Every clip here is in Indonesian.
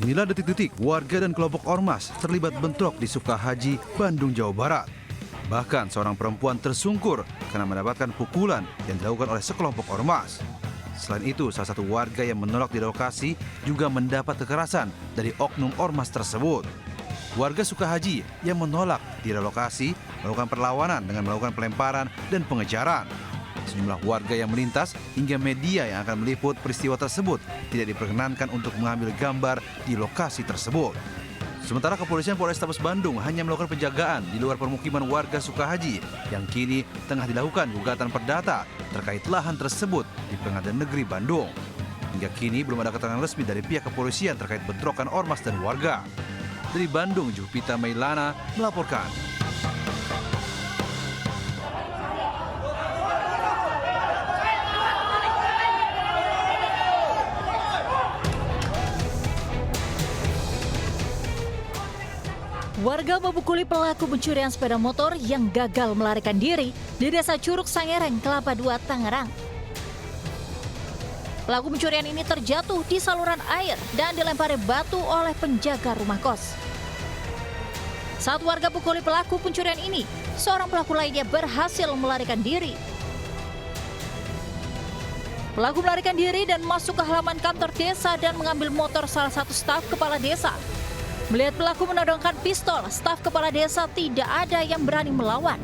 Inilah detik-detik warga dan kelompok ormas terlibat bentrok di Sukahaji, Bandung, Jawa Barat. Bahkan seorang perempuan tersungkur karena mendapatkan pukulan yang dilakukan oleh sekelompok ormas. Selain itu, salah satu warga yang menolak di lokasi juga mendapat kekerasan dari oknum ormas tersebut. Warga Sukahaji yang menolak direlokasi melakukan perlawanan dengan melakukan pelemparan dan pengejaran. Sejumlah warga yang melintas hingga media yang akan meliput peristiwa tersebut tidak diperkenankan untuk mengambil gambar di lokasi tersebut. Sementara kepolisian Polrestabes Bandung hanya melakukan penjagaan di luar permukiman warga Sukahaji yang kini tengah dilakukan gugatan perdata terkait lahan tersebut di Pengadilan Negeri Bandung. Hingga kini belum ada keterangan resmi dari pihak kepolisian terkait bentrokan ormas dan warga. Dari Bandung, Jupita Mailana melaporkan. Warga memukuli pelaku pencurian sepeda motor yang gagal melarikan diri di Desa Curug Sangereng, Kelapa II, Tangerang. Pelaku pencurian ini terjatuh di saluran air dan dilempari batu oleh penjaga rumah kos. Saat warga pukuli pelaku pencurian ini, seorang pelaku lainnya berhasil melarikan diri. Pelaku melarikan diri dan masuk ke halaman kantor desa dan mengambil motor salah satu staf kepala desa. Melihat pelaku menodongkan pistol, staf kepala desa tidak ada yang berani melawan.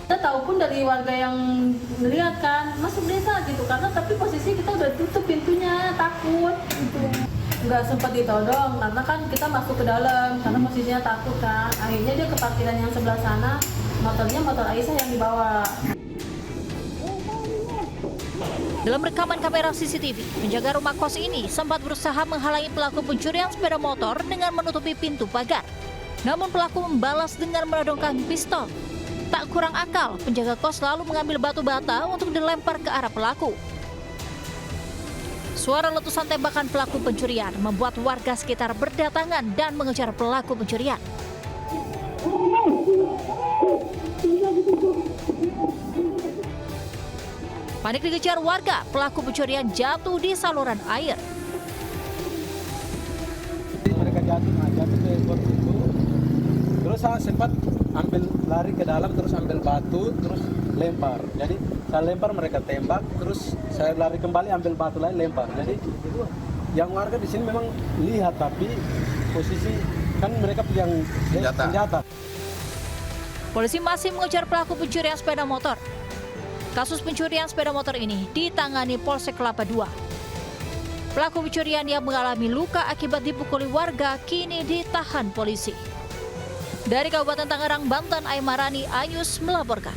Kita tahu pun dari warga yang melihat kan masuk desa gitu, karena tapi posisi kita udah tutup pintunya, takut gitu. Nggak sempat ditodong karena kan kita masuk ke dalam karena posisinya takut kan. Akhirnya dia ke parkiran yang sebelah sana, motornya motor Aisyah yang dibawa. Dalam rekaman kamera CCTV, penjaga rumah kos ini sempat berusaha menghalangi pelaku pencurian sepeda motor dengan menutupi pintu pagar. Namun pelaku membalas dengan menodongkan pistol. Tak kurang akal, penjaga kos lalu mengambil batu bata untuk dilempar ke arah pelaku. Suara letusan tembakan pelaku pencurian membuat warga sekitar berdatangan dan mengejar pelaku pencurian. Panik dikejar warga, pelaku pencurian jatuh di saluran air. Mereka jatuh ke got itu, terus saya sempat ambil lari ke dalam, terus ambil batu, terus lempar. Jadi saya lempar, mereka tembak, terus saya lari kembali ambil batu lain lempar. Jadi yang warga di sini memang lihat, tapi posisi kan mereka pegang senjata. Polisi masih mengejar pelaku pencurian sepeda motor. Kasus pencurian sepeda motor ini ditangani Polsek Kelapa II. Pelaku pencurian yang mengalami luka akibat dipukuli warga kini ditahan polisi. Dari Kabupaten Tangerang, Banten, Aimarani Ayus melaporkan.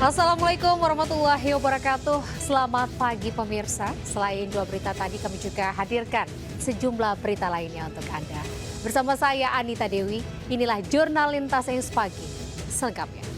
Assalamualaikum warahmatullahi wabarakatuh. Selamat pagi pemirsa. Selain dua berita tadi, kami juga hadirkan sejumlah berita lainnya untuk Anda. Bersama saya Anita Dewi, inilah Jurnal Lintas News Pagi selengkapnya.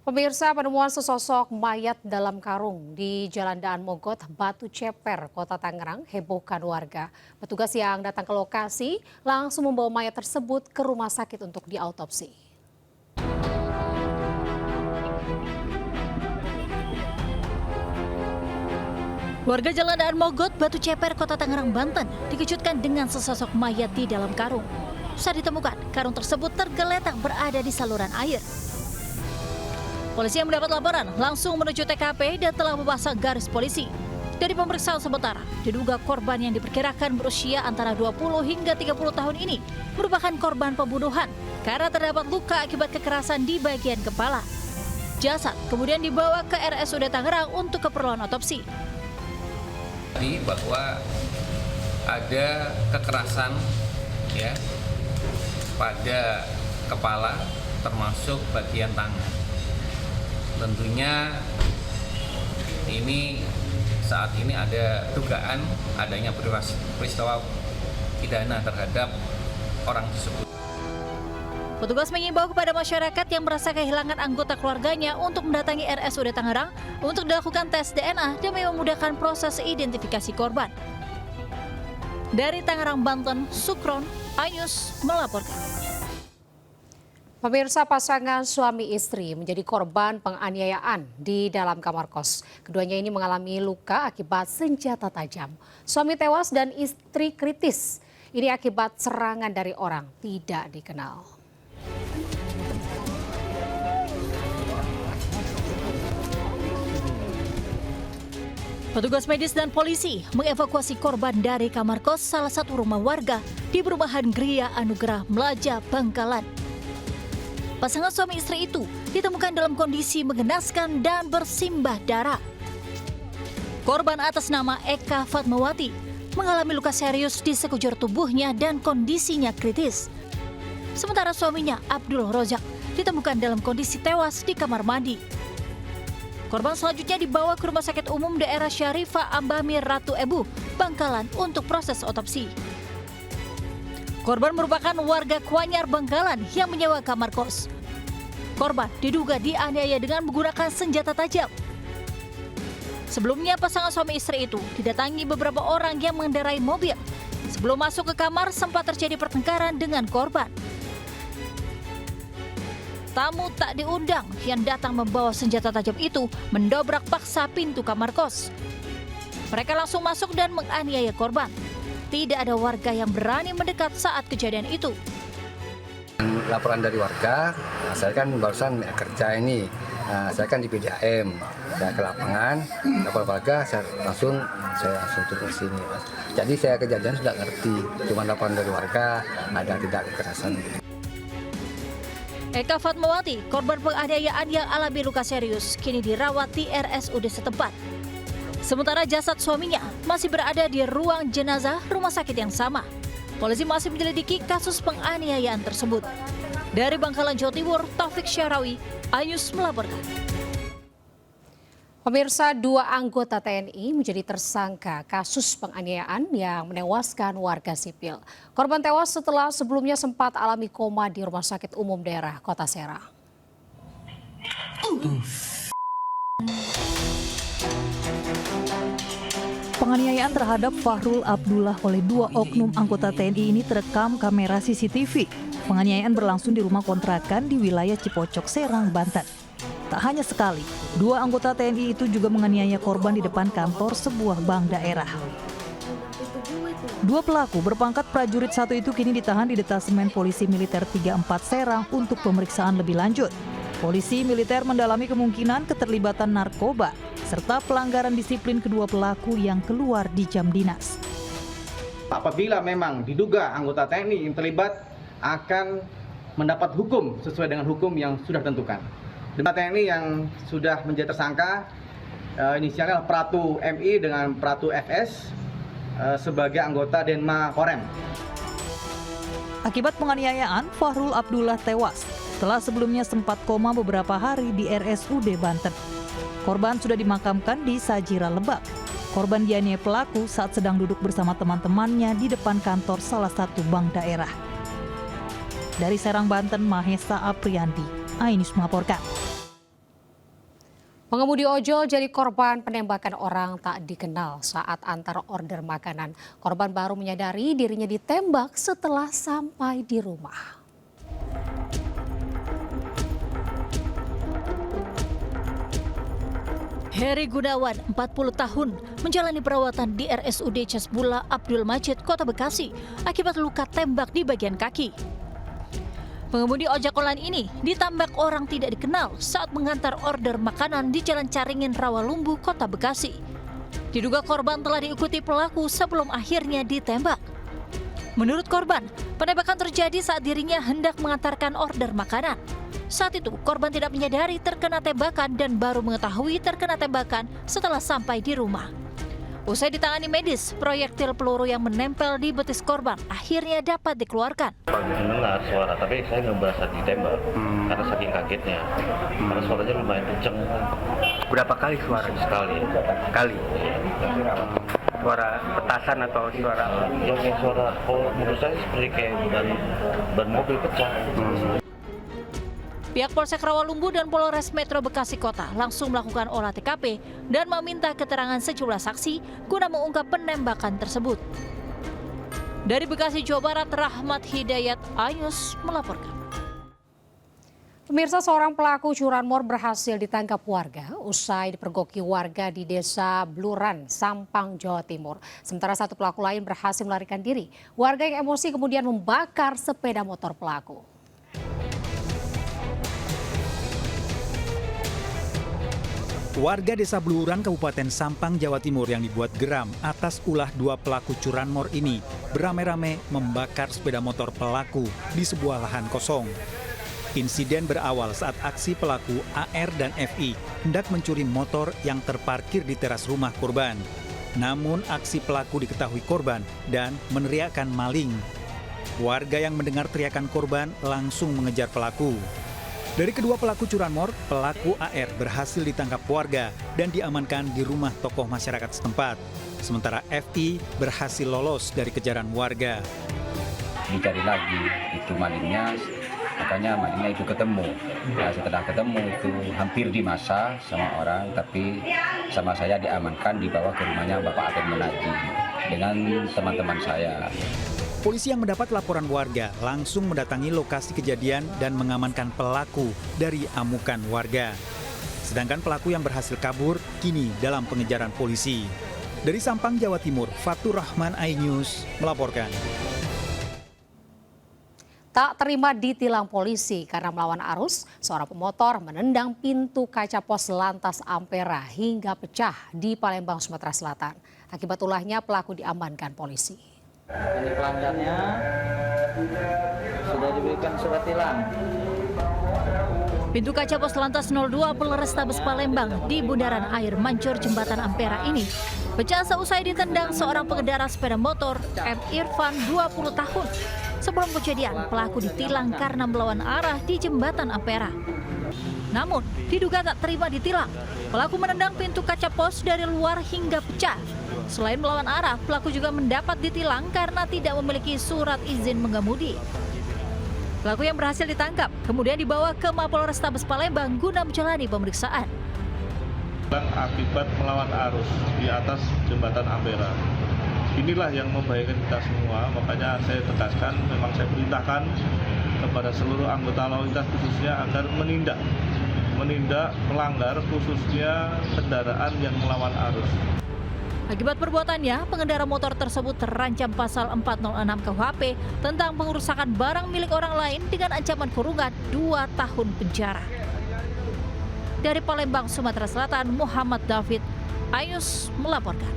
Pemirsa, penemuan sesosok mayat dalam karung di Jalan Daan Mogot, Batu Ceper, Kota Tangerang hebohkan warga. Petugas yang datang ke lokasi langsung membawa mayat tersebut ke rumah sakit untuk diautopsi. Warga Jalan Daan Mogot, Batu Ceper, Kota Tangerang, Banten dikejutkan dengan sesosok mayat di dalam karung. Saat ditemukan, karung tersebut tergeletak berada di saluran air. Polisi yang mendapat laporan langsung menuju TKP dan telah memasang garis polisi. Dari pemeriksaan sementara, diduga korban yang diperkirakan berusia antara 20 hingga 30 tahun ini merupakan korban pembunuhan karena terdapat luka akibat kekerasan di bagian kepala. Jasad kemudian dibawa ke RSUD Tangerang untuk keperluan otopsi. Bahwa ada kekerasan ya pada kepala termasuk bagian tangan. Tentunya ini saat ini ada dugaan adanya peristiwa pidana terhadap orang tersebut. Petugas mengimbau kepada masyarakat yang merasa kehilangan anggota keluarganya untuk mendatangi RSUD Tangerang untuk dilakukan tes DNA demi memudahkan proses identifikasi korban. Dari Tangerang, Banten, Sukron, iNews melaporkan. Pemirsa, pasangan suami istri menjadi korban penganiayaan di dalam kamar kos. Keduanya ini mengalami luka akibat senjata tajam. Suami tewas dan istri kritis. Ini akibat serangan dari orang tidak dikenal. Petugas medis dan polisi mengevakuasi korban dari kamar kos salah satu rumah warga di perumahan Gria Anugerah Melaja, Bangkalan. Pasangan suami istri itu ditemukan dalam kondisi mengenaskan dan bersimbah darah. Korban atas nama Eka Fatmawati mengalami luka serius di sekujur tubuhnya dan kondisinya kritis. Sementara suaminya Abdul Rozak ditemukan dalam kondisi tewas di kamar mandi. Korban selanjutnya dibawa ke Rumah Sakit Umum Daerah Syarifah Ambamir Ratu Ebu, Bangkalan untuk proses otopsi. Korban merupakan warga Kuanyar, Bangkalan yang menyewa kamar kos. Korban diduga dianiaya dengan menggunakan senjata tajam. Sebelumnya pasangan suami istri itu didatangi beberapa orang yang mengendarai mobil. Sebelum masuk ke kamar sempat terjadi pertengkaran dengan korban. Tamu tak diundang yang datang membawa senjata tajam itu mendobrak paksa pintu kamar kos. Mereka langsung masuk dan menganiaya korban. Tidak ada warga yang berani mendekat saat kejadian itu. Laporan dari warga, saya kan barusan kerja ini, saya kan di PDAM, saya ke lapangan, laporan warga, saya langsung turun ke sini. Jadi saya kejadian sudah ngerti, cuma laporan dari warga ada tidak kekerasan. Eka Fatmawati, korban penganiayaan yang alami luka serius, kini dirawat di RSUD setempat. Sementara jasad suaminya masih berada di ruang jenazah rumah sakit yang sama. Polisi masih menyelidiki kasus penganiayaan tersebut. Dari Bangkalan, Jawa Timur, Taufik Syarawi, iNews melaporkan. Pemirsa, 2 anggota TNI menjadi tersangka kasus penganiayaan yang menewaskan warga sipil. Korban tewas setelah sebelumnya sempat alami koma di Rumah Sakit Umum Daerah Kota Serang. Penganiayaan terhadap Fahrul Abdullah oleh 2 oknum anggota TNI ini terekam kamera CCTV. Penganiayaan berlangsung di rumah kontrakan di wilayah Cipocok, Serang, Banten. Tak hanya sekali, 2 anggota TNI itu juga menganiaya korban di depan kantor sebuah bank daerah. 2 pelaku berpangkat prajurit 1 itu kini ditahan di Detasemen Polisi Militer 34 Serang untuk pemeriksaan lebih lanjut. Polisi militer mendalami kemungkinan keterlibatan narkoba serta pelanggaran disiplin kedua pelaku yang keluar di jam dinas. Apabila memang diduga anggota TNI yang terlibat akan mendapat hukum sesuai dengan hukum yang sudah ditentukan. Anggota TNI yang sudah menjadi tersangka inisialnya Pratu MI dengan Pratu FS sebagai anggota Denma Korem. Akibat penganiayaan, Fahrul Abdullah tewas setelah sebelumnya sempat koma beberapa hari di RSUD Banten. Korban sudah dimakamkan di Sajira, Lebak. Korban dianiaya pelaku saat sedang duduk bersama teman-temannya di depan kantor salah satu bank daerah. Dari Serang, Banten, Mahesa Apriandi, iNews melaporkan. Pengemudi ojol jadi korban penembakan orang tak dikenal saat antar order makanan. Korban baru menyadari dirinya ditembak setelah sampai di rumah. Heri Gunawan, 40 tahun, menjalani perawatan di RSUD Casbula Abdul Majid, Kota Bekasi, akibat luka tembak di bagian kaki. Pengemudi ojek online ini ditambak orang tidak dikenal saat mengantar order makanan di Jalan Caringin, Rawalumbu, Kota Bekasi. Diduga korban telah diikuti pelaku sebelum akhirnya ditembak. Menurut korban, penembakan terjadi saat dirinya hendak mengantarkan order makanan. Saat itu, korban tidak menyadari terkena tembakan dan baru mengetahui terkena tembakan setelah sampai di rumah. Usai ditangani medis, proyektil peluru yang menempel di betis korban akhirnya dapat dikeluarkan. Mendengar suara, tapi saya nggak berasa ditembak karena saking kagetnya. Karena suaranya lumayan kenceng. Berapa kali suara? Sekali. Kali. suara petasan atau suara yang suara menurut saya seperti kayak ban mobil pecah. Pihak Polsek Rawalumbu dan Polres Metro Bekasi Kota langsung melakukan olah TKP dan meminta keterangan sejumlah saksi guna mengungkap penembakan tersebut. Dari Bekasi, Jawa Barat, Rahmat Hidayat Ayus melaporkan. Pemirsa, seorang pelaku curanmor berhasil ditangkap warga usai dipergoki warga di Desa Bluran, Sampang, Jawa Timur. Sementara satu pelaku lain berhasil melarikan diri. Warga yang emosi kemudian membakar sepeda motor pelaku. Warga Desa Bluran, Kabupaten Sampang, Jawa Timur yang dibuat geram atas ulah dua pelaku curanmor ini beramai-ramai membakar sepeda motor pelaku di sebuah lahan kosong. Insiden berawal saat aksi pelaku AR dan FI hendak mencuri motor yang terparkir di teras rumah korban. Namun aksi pelaku diketahui korban dan meneriakkan maling. Warga yang mendengar teriakan korban langsung mengejar pelaku. Dari kedua pelaku curanmor, pelaku AR berhasil ditangkap warga dan diamankan di rumah tokoh masyarakat setempat. Sementara FI berhasil lolos dari kejaran warga. Dicari lagi itu malingnya, makanya malingnya itu ketemu. Nah, setelah ketemu itu hampir dimasa sama orang, tapi sama saya diamankan, dibawa ke rumahnya Bapak Aten Menaji dengan teman-teman saya. Polisi yang mendapat laporan warga langsung mendatangi lokasi kejadian dan mengamankan pelaku dari amukan warga. Sedangkan pelaku yang berhasil kabur kini dalam pengejaran polisi. Dari Sampang, Jawa Timur, Fatur Rahman, iNews melaporkan. Tak terima ditilang polisi karena melawan arus, seorang pemotor menendang pintu kaca pos Lantas Ampera hingga pecah di Palembang, Sumatera Selatan. Akibat ulahnya pelaku diamankan polisi. Ini pelanggarnya sudah diberikan surat tilang. Pintu kaca pos Lantas 02 Polrestabes Palembang di Bundaran Air Mancur Jembatan Ampera ini pecah seusai ditendang seorang pengendara sepeda motor M. Irfan 20 tahun. Sebelum kejadian, pelaku ditilang karena melawan arah di Jembatan Ampera. Namun, diduga tak terima ditilang, pelaku menendang pintu kaca pos dari luar hingga pecah. Selain melawan arah, pelaku juga mendapat ditilang karena tidak memiliki surat izin mengemudi. Pelaku yang berhasil ditangkap kemudian dibawa ke Mapolrestabes Palembang guna menjalani pemeriksaan. Akibat melawan arus di atas Jembatan Ampera. Inilah yang membahayakan kita semua, makanya saya tegaskan, memang saya perintahkan kepada seluruh anggota lalu lintas khususnya agar menindak pelanggar, khususnya kendaraan yang melawan arus. Akibat perbuatannya, pengendara motor tersebut terancam pasal 406 KUHP tentang pengerusakan barang milik orang lain dengan ancaman kurungan 2 tahun penjara. Dari Palembang, Sumatera Selatan, Muhammad David, iNews melaporkan.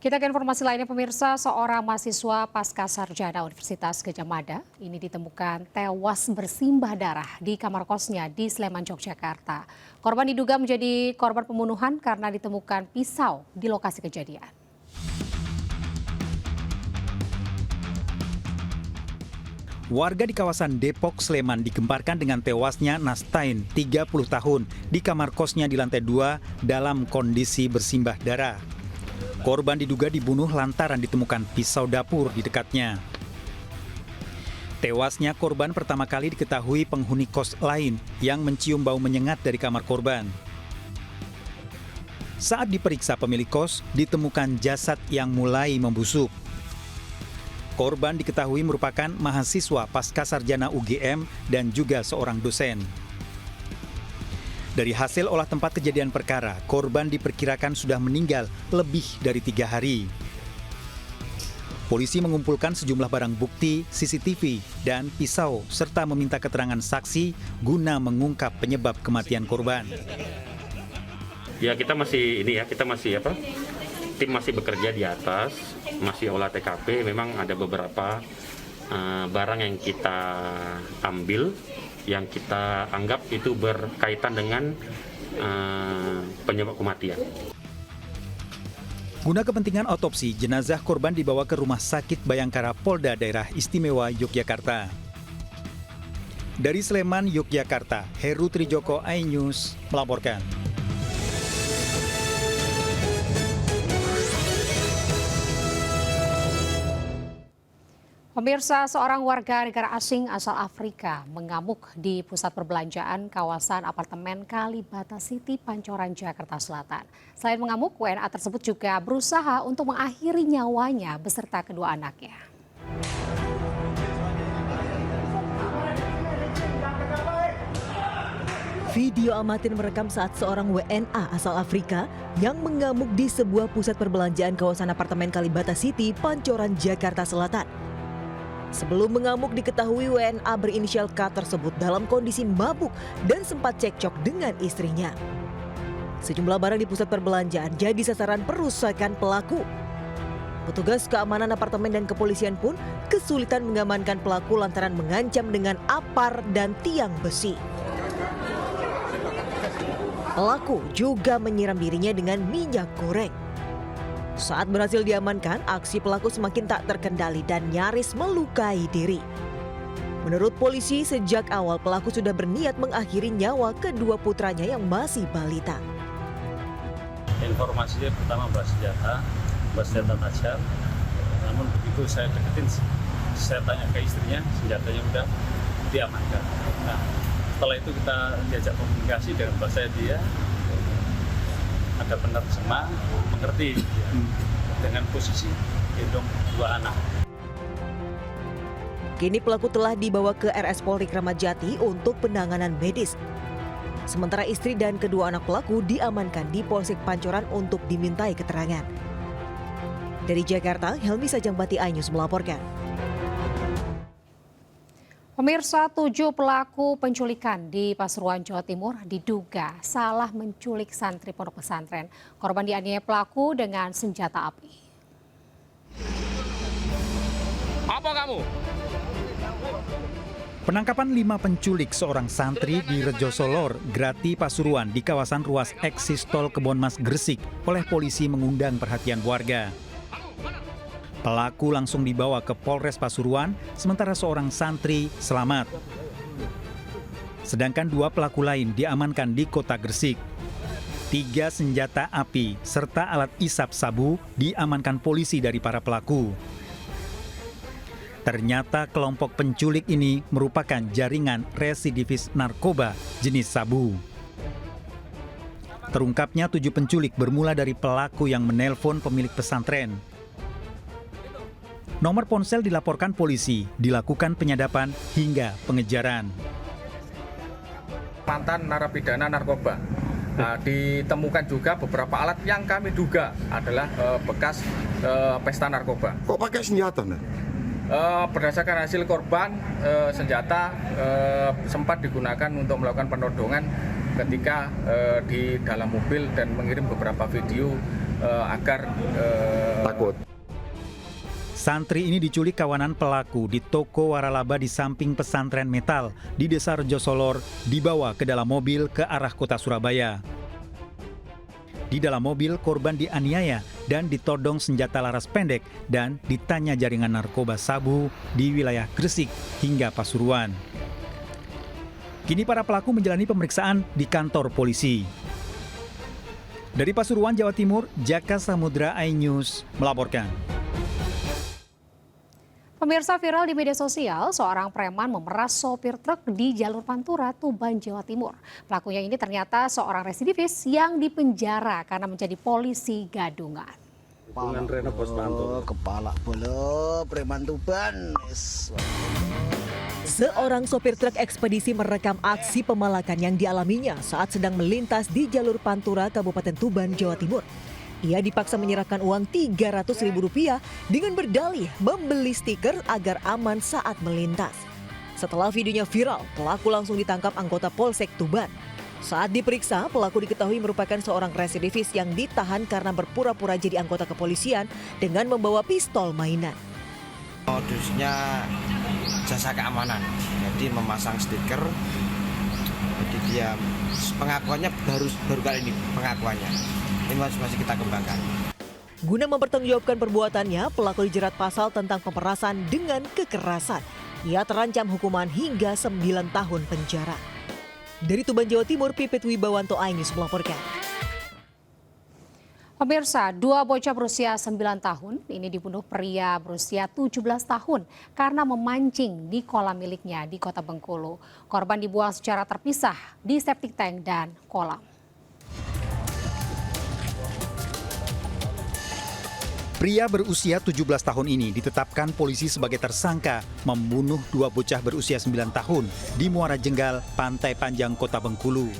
Kita ke informasi lainnya, pemirsa. Seorang mahasiswa pasca sarjana Universitas Gadjah Mada ini ditemukan tewas bersimbah darah di kamar kosnya di Sleman, Yogyakarta. Korban diduga menjadi korban pembunuhan karena ditemukan pisau di lokasi kejadian. Warga di kawasan Depok, Sleman digemparkan dengan tewasnya Nastain, 30 tahun, di kamar kosnya di lantai 2 dalam kondisi bersimbah darah. Korban diduga dibunuh lantaran ditemukan pisau dapur di dekatnya. Tewasnya korban pertama kali diketahui penghuni kos lain yang mencium bau menyengat dari kamar korban. Saat diperiksa pemilik kos, ditemukan jasad yang mulai membusuk. Korban diketahui merupakan mahasiswa pasca sarjana UGM dan juga seorang dosen. Dari hasil olah tempat kejadian perkara, korban diperkirakan sudah meninggal lebih dari 3 hari. Polisi mengumpulkan sejumlah barang bukti, CCTV, dan pisau, serta meminta keterangan saksi guna mengungkap penyebab kematian korban. Ya kita masih tim masih bekerja di atas, masih olah TKP. Memang ada beberapa barang yang kita ambil, yang kita anggap itu berkaitan dengan penyebab kematian. Guna kepentingan otopsi, jenazah korban dibawa ke Rumah Sakit Bayangkara Polda Daerah Istimewa Yogyakarta. Dari Sleman, Yogyakarta, Heru Trijoko, iNews melaporkan. Pemirsa, seorang warga negara asing asal Afrika mengamuk di pusat perbelanjaan kawasan apartemen Kalibata City, Pancoran, Jakarta Selatan. Selain mengamuk, WNA tersebut juga berusaha untuk mengakhiri nyawanya beserta kedua anaknya. Video amatir merekam saat seorang WNA asal Afrika yang mengamuk di sebuah pusat perbelanjaan kawasan apartemen Kalibata City, Pancoran, Jakarta Selatan. Sebelum mengamuk diketahui WNA berinisial K tersebut dalam kondisi mabuk dan sempat cekcok dengan istrinya. Sejumlah barang di pusat perbelanjaan jadi sasaran perusakan pelaku. Petugas keamanan apartemen dan kepolisian pun kesulitan mengamankan pelaku lantaran mengancam dengan apar dan tiang besi. Pelaku juga menyiram dirinya dengan minyak goreng. Saat berhasil diamankan, aksi pelaku semakin tak terkendali dan nyaris melukai diri. Menurut polisi, sejak awal pelaku sudah berniat mengakhiri nyawa kedua putranya yang masih balita. Informasinya pertama bersenjata tajam. Namun begitu saya deketin, saya tanya ke istrinya, senjatanya udah diamankan. Nah, setelah itu kita diajak komunikasi dengan bahasa dia. Ada penerjemah mengerti dengan posisi gendong dua anak. Kini pelaku telah dibawa ke RS Polri Kramat Jati untuk penanganan medis. Sementara istri dan kedua anak pelaku diamankan di Polsek Pancoran untuk dimintai keterangan. Dari Jakarta, Helmi Sajangbati, iNews melaporkan. Pemirsa, 7 pelaku penculikan di Pasuruan, Jawa Timur diduga salah menculik santri pondok pesantren. Korban dianiaya pelaku dengan senjata api. Apa kamu? Penangkapan 5 penculik seorang santri di Rejo Solor, Grati, Pasuruan di kawasan ruas eksis tol Kebonmas, Gresik oleh polisi mengundang perhatian warga. Pelaku langsung dibawa ke Polres Pasuruan, sementara seorang santri selamat. Sedangkan 2 pelaku lain diamankan di Kota Gresik. 3 senjata api serta alat isap sabu diamankan polisi dari para pelaku. Ternyata kelompok penculik ini merupakan jaringan residivis narkoba jenis sabu. Terungkapnya 7 penculik bermula dari pelaku yang menelpon pemilik pesantren. Nomor ponsel dilaporkan polisi, dilakukan penyadapan hingga pengejaran. Mantan narapidana narkoba. Nah, ditemukan juga beberapa alat yang kami duga adalah bekas pesta narkoba. Kok pakai senjata? Berdasarkan hasil korban, senjata sempat digunakan untuk melakukan penodongan ketika di dalam mobil dan mengirim beberapa video agar takut. Santri ini diculik kawanan pelaku di toko waralaba di samping pesantren metal di Desa Rejo Solor, dibawa ke dalam mobil ke arah kota Surabaya. Di dalam mobil, korban dianiaya dan ditodong senjata laras pendek dan ditanya jaringan narkoba sabu di wilayah Gresik hingga Pasuruan. Kini para pelaku menjalani pemeriksaan di kantor polisi. Dari Pasuruan, Jawa Timur, Jaka Samudra, iNews melaporkan. Pemirsa, viral di media sosial, seorang preman memeras sopir truk di jalur Pantura, Tuban, Jawa Timur. Pelakunya ini ternyata seorang residivis yang dipenjara karena menjadi polisi gadungan. Kepala bola, preman Tuban. Seorang sopir truk ekspedisi merekam aksi pemalakan yang dialaminya saat sedang melintas di jalur Pantura, Kabupaten Tuban, Jawa Timur. Ia dipaksa menyerahkan uang Rp300.000 dengan berdalih membeli stiker agar aman saat melintas. Setelah videonya viral, pelaku langsung ditangkap anggota Polsek Tuban. Saat diperiksa, pelaku diketahui merupakan seorang residivis yang ditahan karena berpura-pura jadi anggota kepolisian dengan membawa pistol mainan. Modusnya jasa keamanan, jadi memasang stiker. Jadi dia pengakuannya baru kali ini pengakuannya. Ini masih kita kembangkan. Guna mempertanggungjawabkan perbuatannya, pelaku dijerat pasal tentang pemerasan dengan kekerasan. Ia terancam hukuman hingga 9 tahun penjara. Dari Tuban, Jawa Timur, Pipit Wibawanto, iNews melaporkan. Pemirsa, dua bocah berusia 9 tahun ini dibunuh pria berusia 17 tahun karena memancing di kolam miliknya di Kota Bengkulu. Korban dibuang secara terpisah di septic tank dan kolam. Pria berusia 17 tahun ini ditetapkan polisi sebagai tersangka membunuh dua bocah berusia 9 tahun di Muara Jenggal, Pantai Panjang, Kota Bengkulu.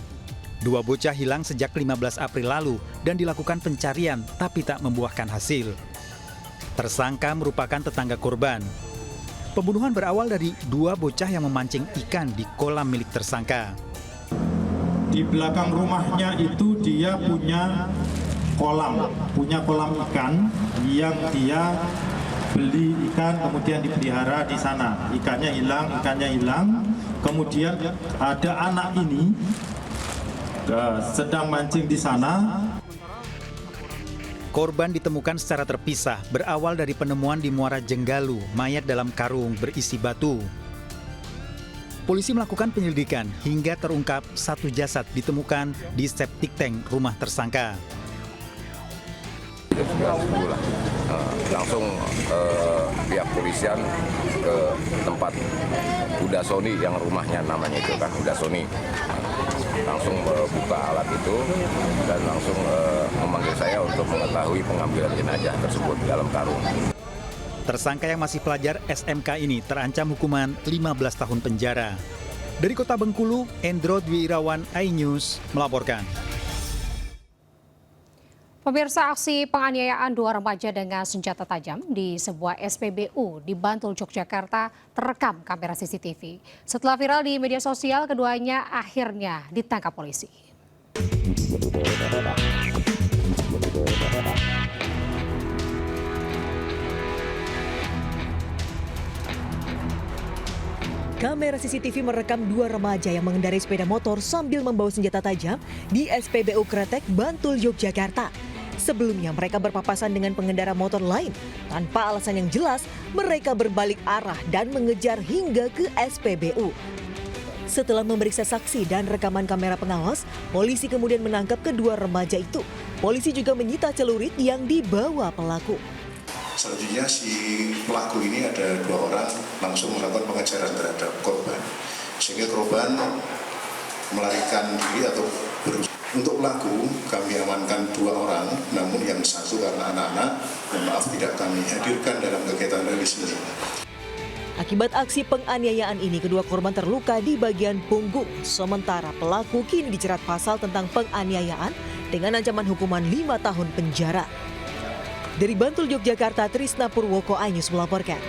Dua bocah hilang sejak 15 April lalu dan dilakukan pencarian tapi tak membuahkan hasil. Tersangka merupakan tetangga korban. Pembunuhan berawal dari dua bocah yang memancing ikan di kolam milik tersangka. Di belakang rumahnya itu dia punya kolam ikan yang dia beli ikan kemudian dipelihara di sana. Ikannya hilang. Kemudian ada anak ini sedang mancing di sana. Korban ditemukan secara terpisah berawal dari penemuan di Muara Jenggalu, mayat dalam karung berisi batu. Polisi melakukan penyelidikan hingga terungkap satu jasad ditemukan di septic tank rumah tersangka. Langsung pihak polisian ke tempat Uda Sony yang rumahnya namanya itu kan Uda Sony. Langsung buka alat itu dan langsung memanggil saya untuk mengetahui pengambilan jenazah tersebut dalam karung. Tersangka yang masih pelajar SMK ini terancam hukuman 15 tahun penjara. Dari Kota Bengkulu, Endro Dwi Irawan, iNews melaporkan. Pemirsa, aksi penganiayaan dua remaja dengan senjata tajam di sebuah SPBU di Bantul, Yogyakarta terekam kamera CCTV. Setelah viral di media sosial, keduanya akhirnya ditangkap polisi. Kamera CCTV merekam dua remaja yang mengendarai sepeda motor sambil membawa senjata tajam di SPBU Kretek, Bantul, Yogyakarta. Sebelumnya mereka berpapasan dengan pengendara motor lain. Tanpa alasan yang jelas, mereka berbalik arah dan mengejar hingga ke SPBU. Setelah memeriksa saksi dan rekaman kamera pengawas, polisi kemudian menangkap kedua remaja itu. Polisi juga menyita celurit yang dibawa pelaku. Selanjutnya si pelaku ini ada dua orang langsung melakukan pengejaran terhadap korban. Sehingga korban melarikan diri atau berusaha. Untuk pelaku kami amankan dua orang, namun yang satu karena anak-anak, maaf tidak kami hadirkan dalam kegiatan realisme. Akibat aksi penganiayaan ini, kedua korban terluka di bagian punggung. Sementara pelaku kini dijerat pasal tentang penganiayaan dengan ancaman hukuman 5 tahun penjara. Dari Bantul, Yogyakarta, Trisna Purwoko, iNews melaporkan.